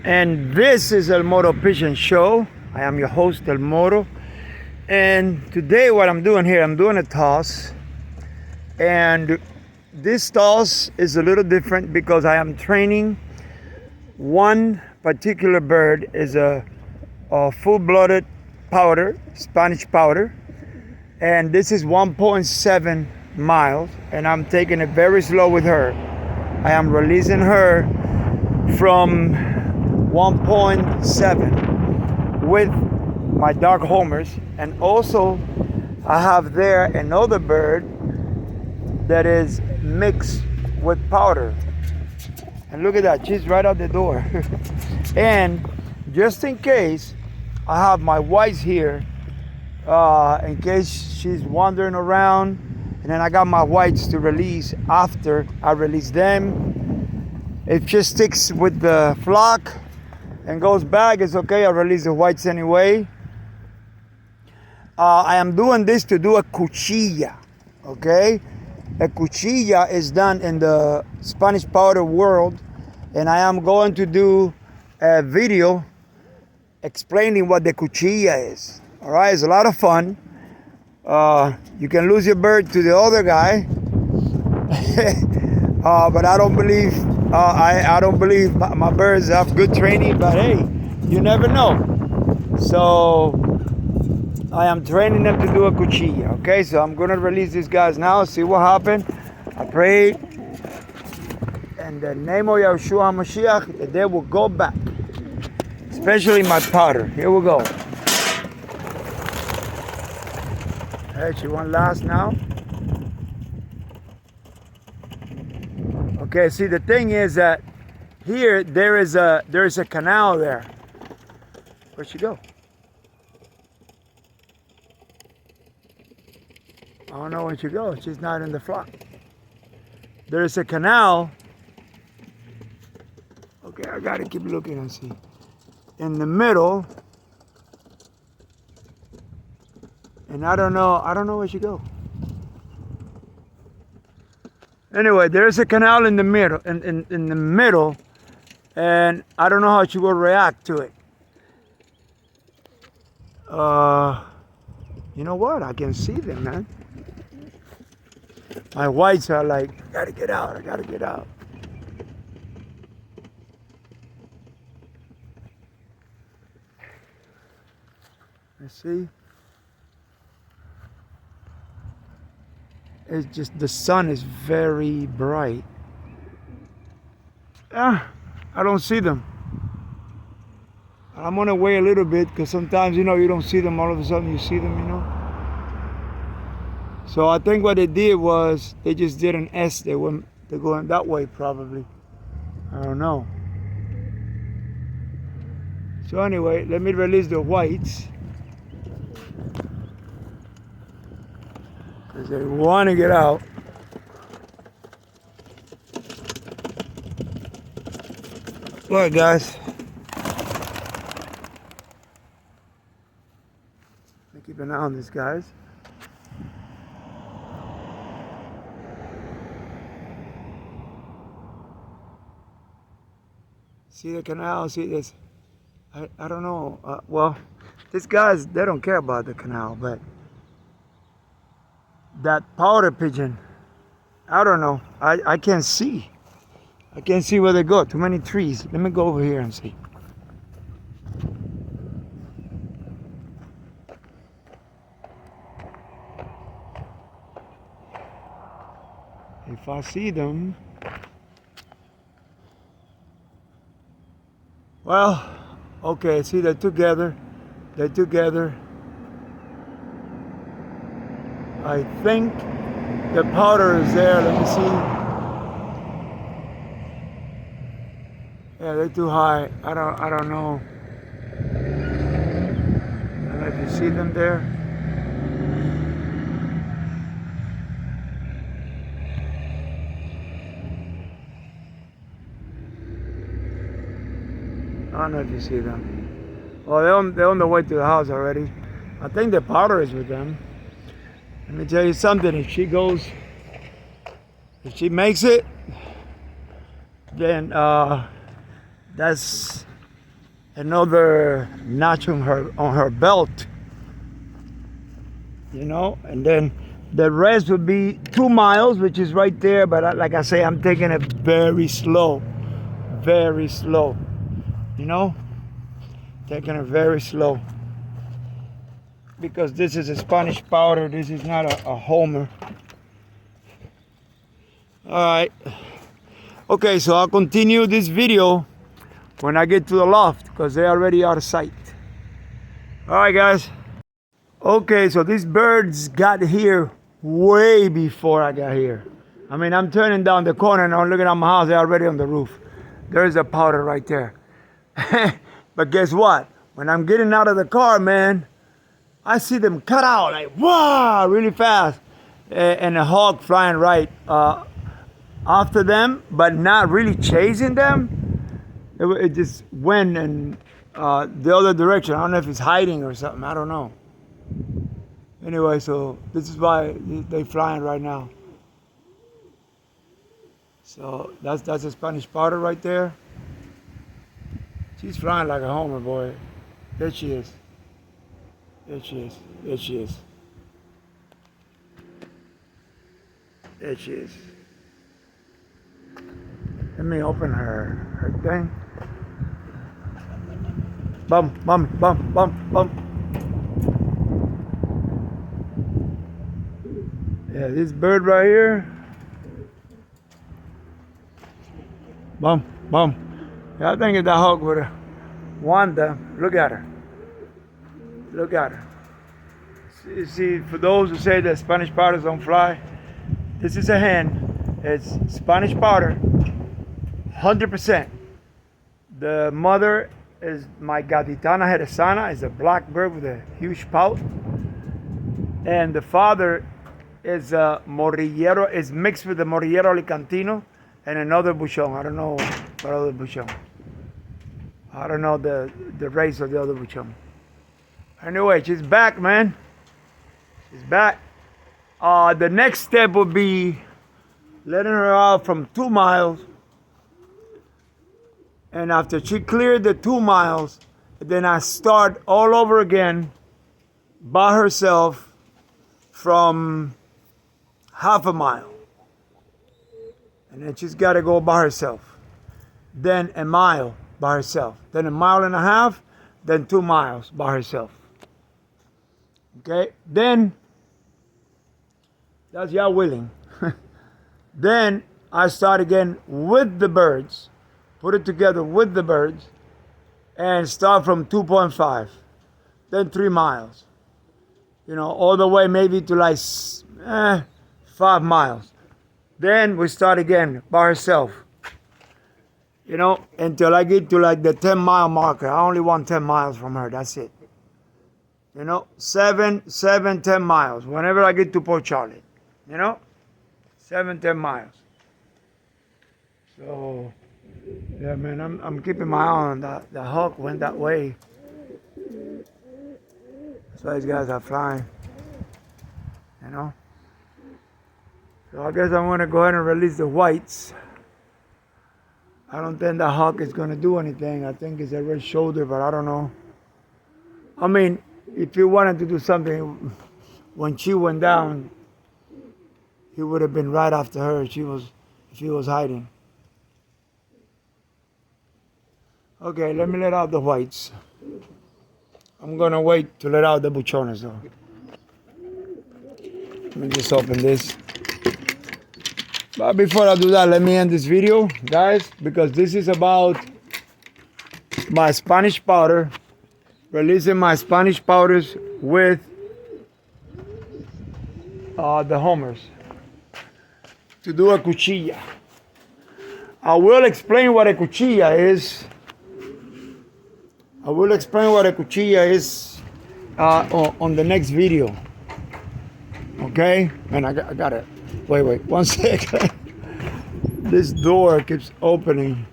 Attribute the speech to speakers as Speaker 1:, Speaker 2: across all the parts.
Speaker 1: And this is El Moro Pigeon Show. I am your host, El Moro. And today what I'm doing here, I'm doing a toss. And this toss is a little different because I am training one particular bird is a full-blooded pouter, Spanish pouter. And this is 1.7 miles. And I'm taking it very slow with her. I am releasing her from 1.7 with my dark homers, and also I have there another bird that is mixed with powder. And look at that, she's right out the door. And just in case, I have my whites here in case she's wandering around, and then I got my whites to release after I release them. If she sticks with the flock and goes back, it's okay. I release the whites anyway. I am doing this to do a cuchilla, okay? A cuchilla is done in the Spanish powder world, and I am going to do a video explaining what the cuchilla is. All right, it's a lot of fun. You can lose your bird to the other guy, but I don't believe I don't believe my birds have good training. But hey, you never know. So I am training them to do a cuchilla. Okay, so I'm gonna release these guys now. See what happens. I pray in the name of Yeshua HaMashiach that they will go back, especially my powder. Here we go. Hey, she went last now. Okay, see, the thing is that here there is a canal there. Where'd she go? I don't know where she goes. She's not in the flock. There is a canal. Okay, I gotta keep looking and see. In the middle. And I don't know where she goes. Anyway, there's a canal in the middle, in the middle, and I don't know how she will react to it. You know what? I can see them, man. My whites are like, I gotta get out, I gotta get out. Let's see. It's just the sun is very bright. I don't see them. I'm gonna wait a little bit because sometimes, you know, you don't see them, all of a sudden you see them, you know. So I think what they did was they just did an S. They're going that way probably. I don't know. So anyway, let me release the whites. Because they want to get out. Look, guys. Keep an eye on this, guys. See the canal? See this? I don't know. Well, these guys, they don't care about the canal, but that pouter pigeon, I don't know. I can't see. I can't see where they go. Too many trees. Let me go over here and see. If I see them, well, okay, see, they're together. They're together. I think the powder is there. Let me see. Yeah, they're too high. I don't know. I don't know if you see them there. I don't know if you see them. Well, they're on the way to the house already. I think the powder is with them. Let me tell you something. If she makes it, then that's another notch on her belt, you know, and then the rest would be 2 miles, which is right there. But like I say, I'm taking it very slow, you know, taking it very slow, because this is a Spanish powder. This is not a Homer. All right. Okay, so I'll continue this video when I get to the loft, because they're already out of sight. All right, guys. Okay, so these birds got here way before I got here. I mean, I'm turning down the corner and I'm looking at my house. They're already on the roof. There's a powder right there. But guess what? When I'm getting out of the car, man, I see them cut out like, wow, really fast. And a hawk flying right after them, but not really chasing them. It just went in the other direction. I don't know if it's hiding or something. I don't know. Anyway, so this is why they're flying right now. So that's a Spanish powder right there. She's flying like a Homer, boy. There she is. There she is. There she is. There she is. Let me open her thing. Bum, bum, bum, bum, bum. Yeah, this bird right here. Bum, bum. Yeah, I think if that hawk would have won them. Look at her. Look at her. See, for those who say that Spanish powders don't fly, this is a hen. It's Spanish powder, 100%. The mother is my Gaditana jerezana, is a black bird with a huge pout. And the father is a Morillero, is mixed with the Morillero Alicantino and another Buchon. I don't know what other Buchon. I don't know the race of the other Buchon. Anyway, she's back, man. She's back. The next step would be letting her out from 2 miles. And after she cleared the 2 miles, then I start all over again by herself from half a mile. And then she's got to go by herself. Then a mile by herself. Then a mile and a half. Then 2 miles by herself. Okay? Then, that's y'all willing. Then I start again with the birds. Put it together with the birds. And start from 2.5. Then 3 miles. You know, all the way maybe to like 5 miles. Then we start again by herself. You know, until I get to like the 10-mile marker. I only want 10 miles from her. That's it. You know, 10 miles. Whenever I get to Port Charlotte. You know, 10 miles. So, yeah, man, I'm keeping my eye on that. The hawk went that way. That's why these guys are flying. You know. So I guess I'm going to go ahead and release the whites. I don't think the hawk is going to do anything. I think it's a red shoulder, but I don't know. I mean, if he wanted to do something, when she went down, he would have been right after her if she was hiding. Okay, let me let out the whites. I'm going to wait to let out the buchones, though. Let me just open this. But before I do that, let me end this video, guys, because this is about my Spanish powder, releasing my Spanish powders with the homers to do a cuchilla. I will explain what a cuchilla is. I will explain what a cuchilla is on the next video. Okay? And I got it. Wait, 1 second. This door keeps opening.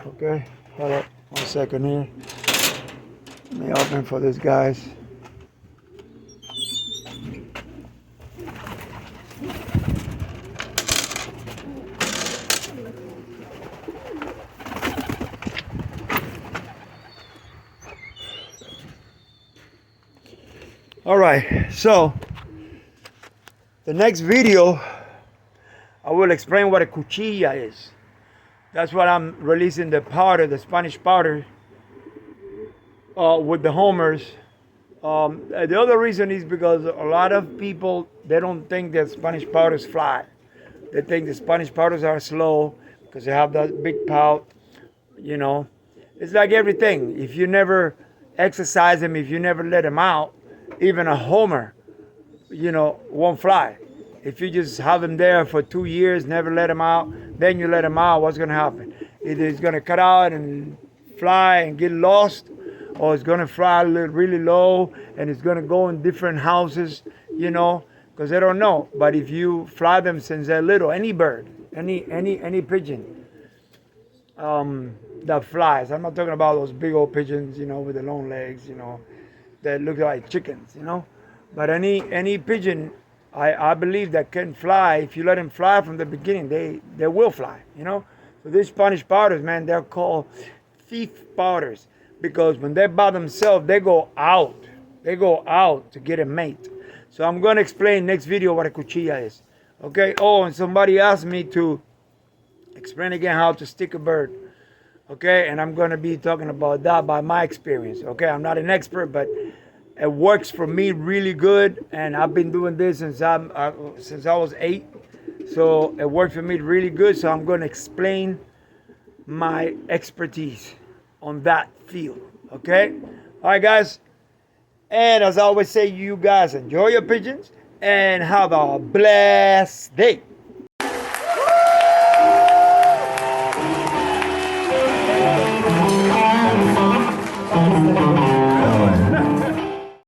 Speaker 1: Okay, hold up 1 second here. Let me open for this, guys. All right, so the next video, I will explain what a cuchilla is. That's what I'm releasing the powder, the Spanish powder, with the homers. The other reason is because a lot of people, they don't think that Spanish powders fly. They think the Spanish powders are slow because they have that big pout, you know. It's like everything. If you never exercise them, if you never let them out, even a homer, won't fly. If you just have them there for 2 years, never let them out, then you let them out, what's going to happen? Either it's going to cut out and fly and get lost, or it's going to fly really low and it's going to go in different houses, because they don't know. But if you fly them since they're little, any bird, any pigeon that flies, I'm not talking about those big old pigeons, with the long legs, that look like chickens, but any pigeon, I believe that can fly. If you let them fly from the beginning, they will fly. So these Spanish powders, man, they're called thief powders because when they're by themselves, they go out. They go out to get a mate. So I'm going to explain next video what a cuchilla is. Okay. Oh, and somebody asked me to explain again how to stick a bird. Okay, and I'm going to be talking about that by my experience. Okay, I'm not an expert, but it works for me really good, and I've been doing this since I was 8. So it worked for me really good. So I'm going to explain my expertise on that field. Okay, all right, guys. And as I always say, you guys enjoy your pigeons and have a blessed day.